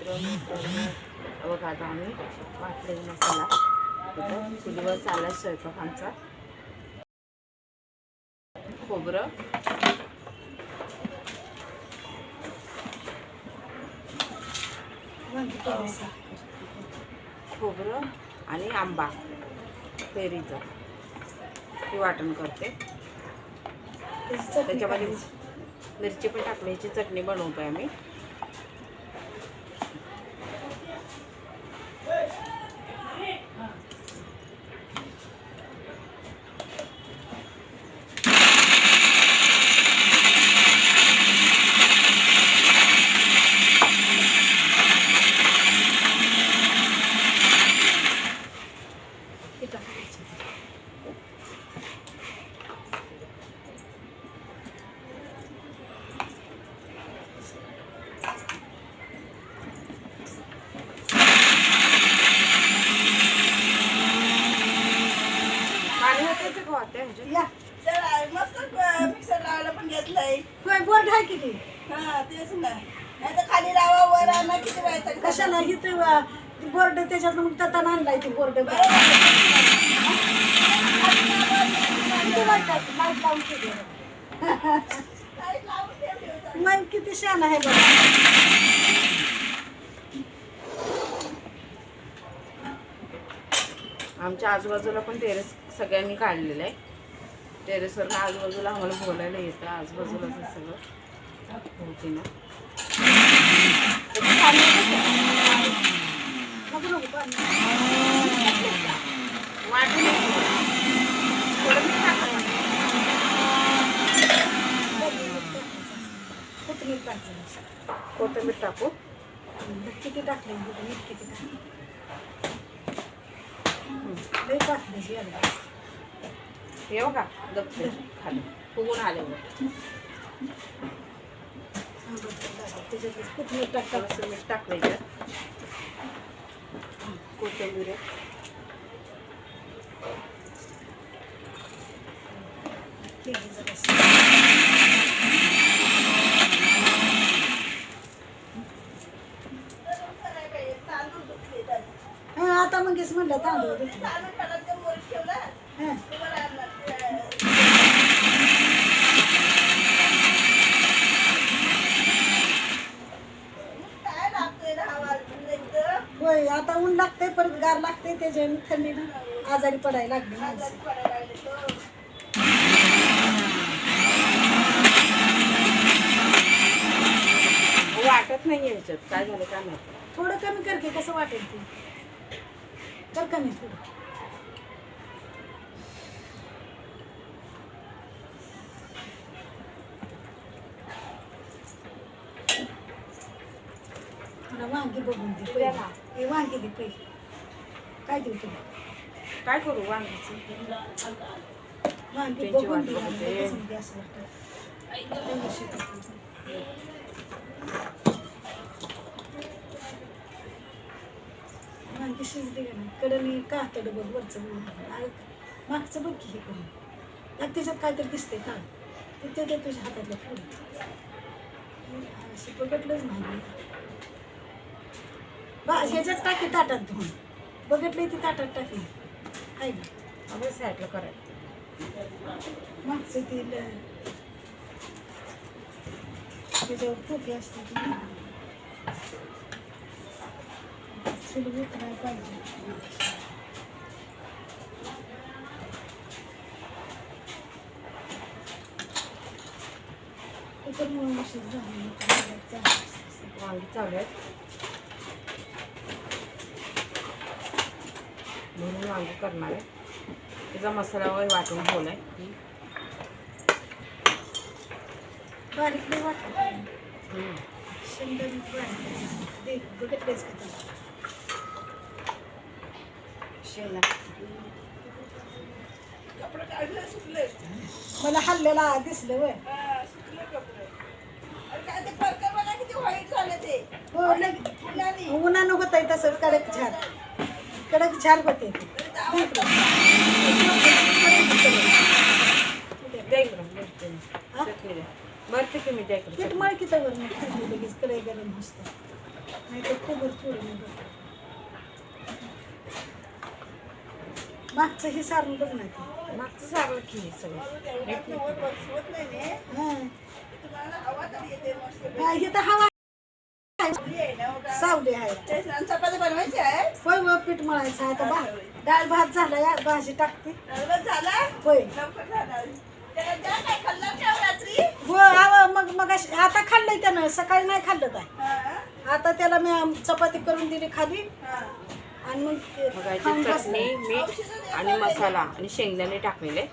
बघा आता आम्ही वाटलेला मसाला चुलीवर चालला स्वयंपाक आमचा. खोबरं, खोबरं आणि आंबा पेरीचं ते वाटण करते. त्याच्यामध्ये मिरची पण टाकण्याची चटणी बनवतोय आम्ही. मस्त मिक्सर लावायला पण घेतलंय. बोर्ड आहे किती? हा तेच ना, नाही तर खाली लावा वर आणा किती व्हायचं. कशाला इथं बोर्ड त्याच्यात मग तताना आणलाय ते बोर्ड. मग किती शान आहे बघा. आमच्या आजूबाजूला पण टेरेस सगळ्यांनी काढलेलं आहे. टेरेसवरून आजूबाजूला आम्हाला बोलायला येतं. आजूबाजूलाच सगळं होती ना. कोथिंबीर टाकू. किती टाकले किती टाकले टाकले येऊ का गप्प खाली फुगून आले. त्याच्यात कोथिंबीर टाकलं. मीठ टाकलं. कोथिंबीर आता मग म्हणलं तांदूळ होय. आता ऊन लागते परत गार लागते त्याच्या थंडीनं आजारी पडायला लागले. वाटत नाही याच्यात काय झालं काय माहिती. थोडं कमी करते कसं वाटेल ते तर कमी थोडं. वांगी बघून दे हे वांगी दे पहिले. काय देऊ तुला? काय करू वांगीची वांगी त्यांची बघून वाट बघते. दे असं वाटतं. वांगी शिजली का नाही कडनी कातड बघ वरचं मागचं बघ की हे करून त्याच्यात काहीतरी दिसते का ते ते तुझ्या हातातल्या पुढे असे बघितलंच नाही. ह्याच्यात टाकी ताटात धुवून बघितलं ती ताटात टाकली आहे ना. अगं साईडला करायचं. मागचं ती त्याच्यावर टोपी असते ती सुलभ करायला पाहिजे. कुकरमुळे मशीन झाली वांगी चालू आहेत म्हणून वांगी करणार आहे. त्याचा मसाला वगैरे वाटून ठेवलाय. बारीक नाही वाटत. शेंगदाणे बारीक बघितलेच का शेंगा कपडे काढले सुकले. मला हल्लेला दिसलं वय. सुकले कपडे. अरे काय ते फरक बघा किती वाईट झाले ते. हो लगे उन्हानं होत आहे तसं कडक झाड होते. बरं ठीक आहे मी त्याकडे पीठ मळ की तर लगेच कडे गरम असतं. नाही तर खोबर थोडं मी बघ. मागचं हे सारून बघ ना ते. मागचं सारलं की हे सगळं बसवत नाही ने. हां. तुम्हाला हवा तरी येते मस्त. हे तर हवा ये ना हो का? सावली आहे. ते चपाती बनवायची आहे. होय व पीठ मळायचं आहे तर डाळ भात झाला या भाजी टाकते. बस झाला. होय लवकर झाला. त्याला द्या काय खाल्लं का रात्री? हो आव मग आता खाल्लंय त्यानं सकाळी नाही खाल्लं काय. हा आता त्याला मी चपाती करून दिली खाली हा. आणि मग ते बघायची खाऊन चटणी बसलं. मीठ आणि मसाला आणि शेंगदाणे टाकलेले.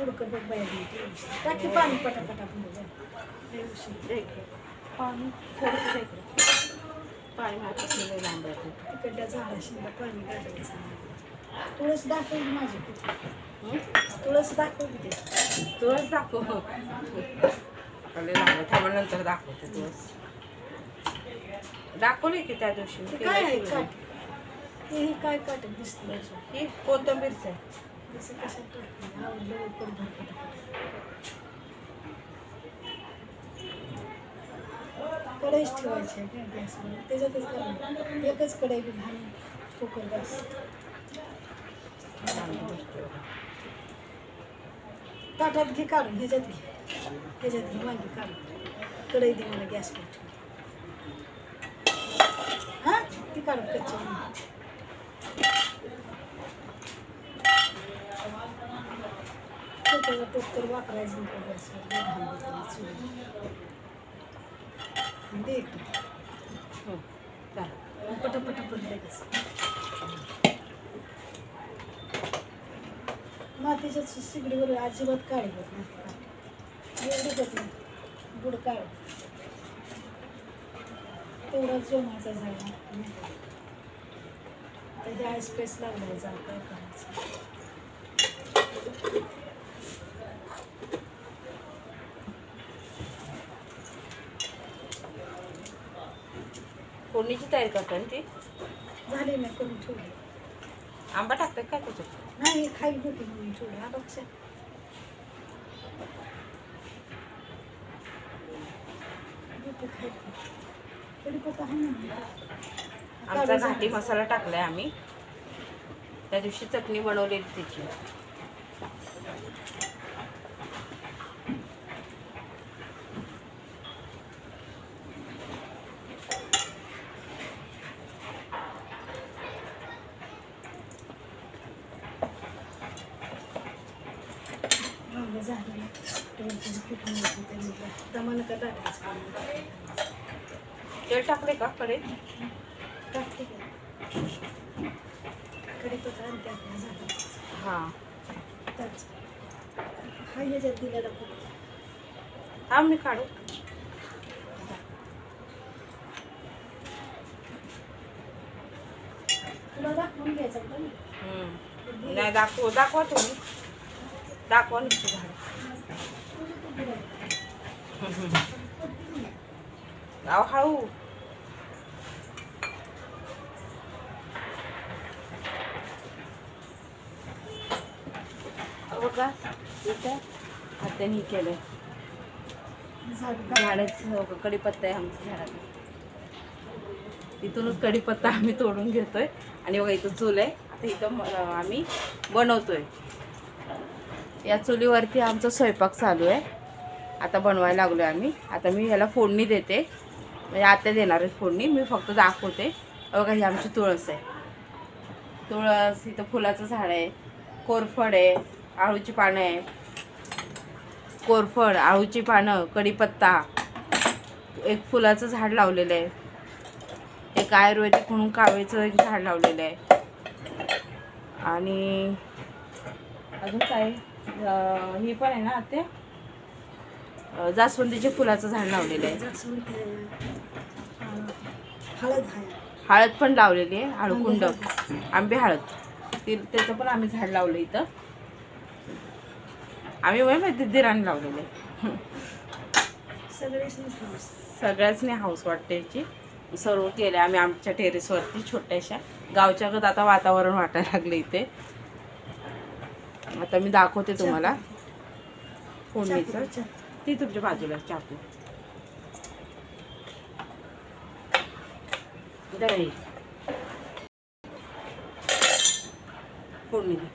उडकं बघ बाई टाकी पाणी पटापटा पाणी थोडंसं द्या इकडे. पाणी माझ्यापासून लई लांब राहते. तिकडल्या झाडाशी पाणी घालायचं. तुळस दाखवली माझी हं? तुळस दाखवली ते. तुळस दाखव. लई लांब थांबा नंतर दाखवते तुळस. दाखवली की त्या दिवशी ते काय आहे काट हे काय काट दिसतं ही कोथिंबीरच आहे. जसं कशात टाकलं आवडलं लवकर पटापट. कढईच ठेवायची आहे गॅसवर त्याच्यातच करायचं. एकच कढई बी घालून कुकर गॅस ताटात घे काढून ह्याच्यात घे वांगी काढून कढई दे मला गॅसवर ठेव. हां ती काढून कच्ची वांगी. छोट्याला टोप तर वापरायचं नको गॅसवर दे इकडे हो चालेल. पटापटा पडले कसं मातीच्या सिगडीवर अजिबात काढत नाही एवढं देत नाही बुड काढ तेवढाच जेवणाचा झाला त्याच्या स्पेस लागला जा काय करायचं. फोडणीची तयारी करता ना ती. झाले नाही करून ठेवले. आंबा टाकतात काय त्याच्यात? नाही खाई होती म्हणून ठेवले हा बक्षा कडीपत्ता आहे ना. आमचा घाटी मसाला टाकलाय आम्ही. त्या दिवशी चटणी बनवलेली त्याची. झालं दमानं का टाकायचं तेल टाकले का कडे? टाकते कडीपत्ता आणि टाकला झालं. हां त्याच हा ह्याच्यात दिलेला थांब मी काढू. तुला दाखवून घ्यायचं का नाही? नाही दाखवा तुम्ही. दाखवा नुसतं झाड. अहो हळू. बघा इथं हाताने केलंय झाडाचं कडीपत्ता आहे आमच्या झाडात. इथूनच कडीपत्ता आम्ही तोडून घेतोय आणि बघा इथं चूल आहे. आता इथं आम्ही बनवतोय. या चुलीवरती आमचा स्वयंपाक चालू आहे. आता बनवायला लागलो आम्ही. आता मी ह्याला फोडणी देते म्हणजे आत्या देणार आहे फोडणी. मी फक्त दाखवते. बघा ही आमची तुळस आहे. तुळस इथं फुलाचं झाड आहे. कोरफड आहे. आळूची पानं आहे. कोरफड आळूची पानं कढीपत्ता. एक फुलाचं झाड लावलेलं आहे. एक आयुर्वेदिक म्हणून कावेचं एक झाड लावलेलं आहे. आणि अजून काय ही पण आहे ना आत्या जास्वंदीच्या फुलाचं झाड लावलेलं आहे. हळद आहे. हळद पण लावलेली आहे. हळकुंड आंबे हळद त्याचं पण आम्ही झाड लावलं इथं. आम्ही माहिती दिराने लावलेलं आहे. सगळ्याचने हाऊस वाटते याची. सर्व केले आम्ही आमच्या टेरेसवरती छोट्याशा. गावच्या गत आता वातावरण वाटायला लागलं इथे. आता मी दाखवते तुम्हाला फोडणीचं. ती तुमच्या बाजूला चाकू दही फोडणी दे.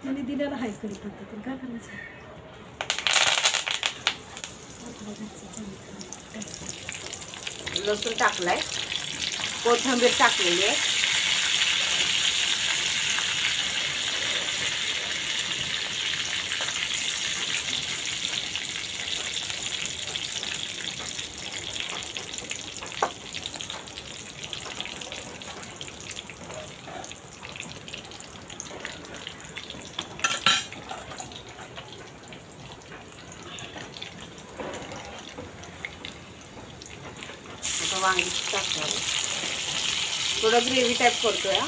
त्यांनी दिलेला आहे करी पत्ता पण काय करायचं आपल्या घरचं चांगलं करायचं. लसूण टाकलाय, कोथिंबीर टाकलेली आहे. आता वांगी टाकतो, थोडं ग्रेव्ही टाईप करतोय.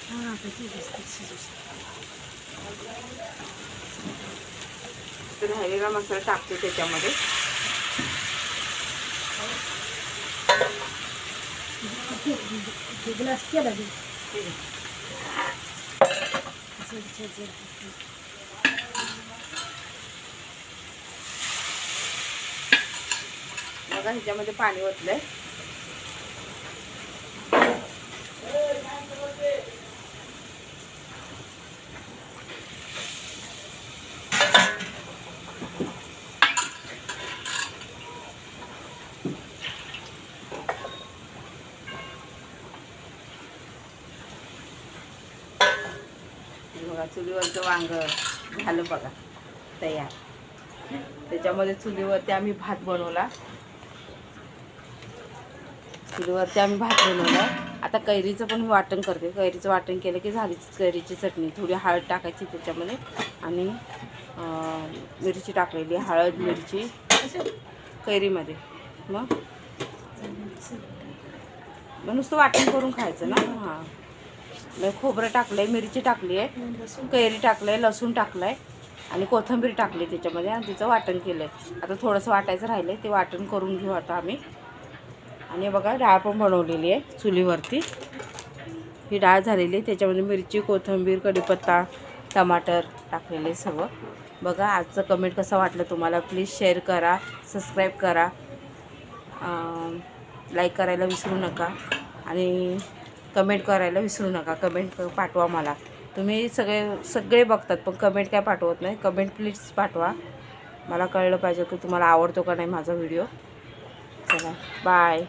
हां आता ते दिसतं शिजू. तर राहिलेला मसाला टाकते त्याच्यामध्ये. ग्लास केला दे बघा ह्याच्यामध्ये पाणी ओतलंय. बघा चुलीवरचं वांग झालं बघा तयार. त्याच्यामध्ये चुलीवरती आम्ही भात बनवला. आता कैरीचं पण मी वाटण करते. कैरीचं वाटण केलं की झाली कैरीची चटणी. थोडी हळद टाकायची त्याच्यामध्ये आणि मिरची टाकलेली, हळद मिरची कैरीमध्ये. मग नुसतं वाटण करून खायचं ना. हां खोबरं टाकलं आहे, मिरची टाकली आहे, कैरी टाकलं आहे, लसूण टाकलं आहे आणि कोथिंबीर टाकली त्याच्यामध्ये आणि तिचं वाटण केलं आहे. आता थोडंसं वाटायचं राहिलं आहे, ते वाटण करून घेऊ आता आम्ही. आणि बघा डाळ पण बनवलेली आहे चुलीवरती. ही डाळ झालेली आहे, त्याच्यामध्ये मिरची, कोथिंबीर, कढीपत्ता, टमाटर टाकलेले सगळं. बघा आजचं कमेंट कसं वाटलं तुम्हाला, प्लीज शेअर करा, सबस्क्राईब करा, लाईक करायला विसरू नका आणि कमेंट करायला विसरू नका. कमेंट पाठवा मला. तुम्ही सगळे बघतात पण कमेंट काय पाठवत नाही. कमेंट प्लीज पाठवा, मला कळलं पाहिजे की तुम्हाला आवडतो का नाही माझा व्हिडिओ. चला बाय.